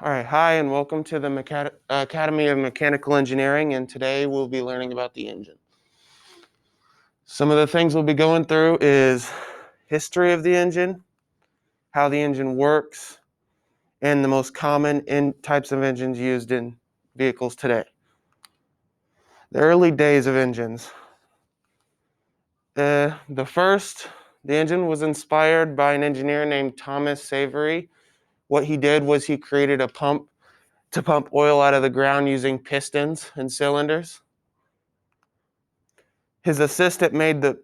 All right, hi, and welcome to the Academy of Mechanical Engineering, and today we'll be learning about the engine. Some of the things we'll be going through is history of the engine, how the engine works, and the most common types of engines used in vehicles today. The early days of engines. The engine was inspired by an engineer named Thomas Savery. What he did was he created a pump to pump oil out of the ground using pistons and cylinders. His assistant made the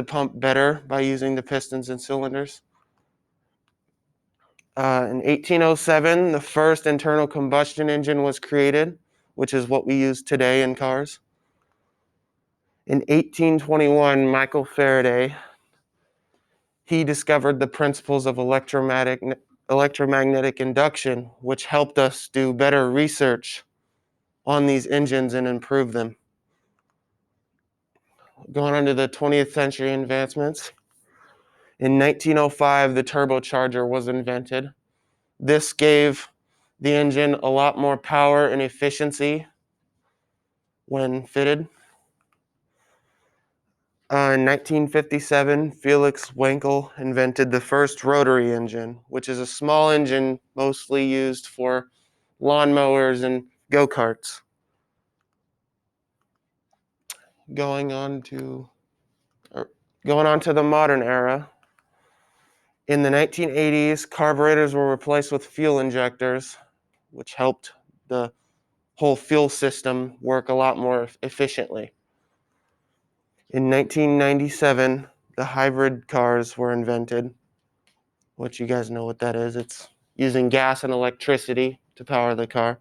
pump better by using the pistons and cylinders. In 1807, the first internal combustion engine was created, which is what we use today in cars. In 1821, Michael Faraday, he discovered the principles of electromagnetic induction, which helped us do better research on these engines and improve them. Going on to the 20th century advancements. In 1905, the turbocharger was invented. This gave the engine a lot more power and efficiency when fitted. In 1957, Felix Wankel invented the first rotary engine, which is a small engine mostly used for lawnmowers and go-karts. Going on to the modern era. In the 1980s, carburetors were replaced with fuel injectors, which helped the whole fuel system work a lot more efficiently. In 1997, the hybrid cars were invented, which you guys know what that is. It's using gas and electricity to power the car.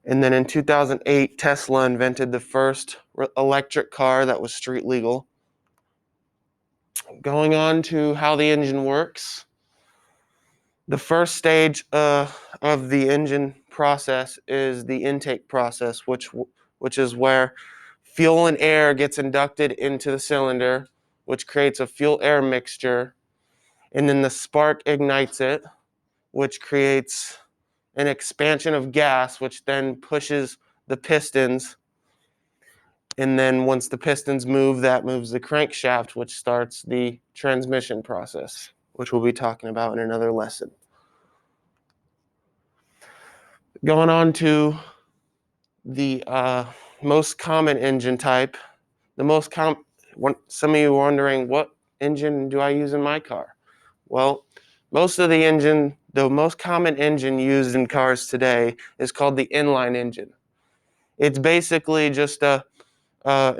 And then in 2008, Tesla invented the first electric car that was street legal. Going on to how the engine works. The first stage of the engine process is the intake process, which is where fuel and air gets inducted into the cylinder, which creates a fuel-air mixture, and then the spark ignites it, which creates an expansion of gas, which then pushes the pistons, and then once the pistons move, that moves the crankshaft, which starts the transmission process, which we'll be talking about in another lesson. Going on to the most common engine type. Some of you are wondering, what engine do I use in my car? Well, the most common engine used in cars today is called the inline engine. It's basically just a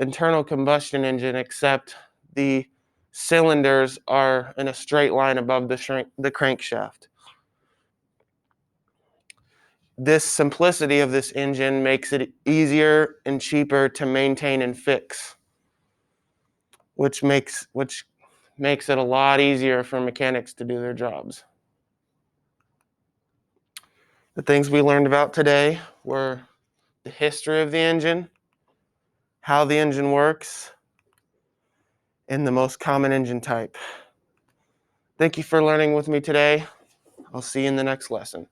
internal combustion engine, except the cylinders are in a straight line above the crankshaft. This simplicity of this engine makes it easier and cheaper to maintain and fix, which makes it a lot easier for mechanics to do their jobs. The things we learned about today were the history of the engine, how the engine works, and the most common engine type. Thank you for learning with me today. I'll see you in the next lesson.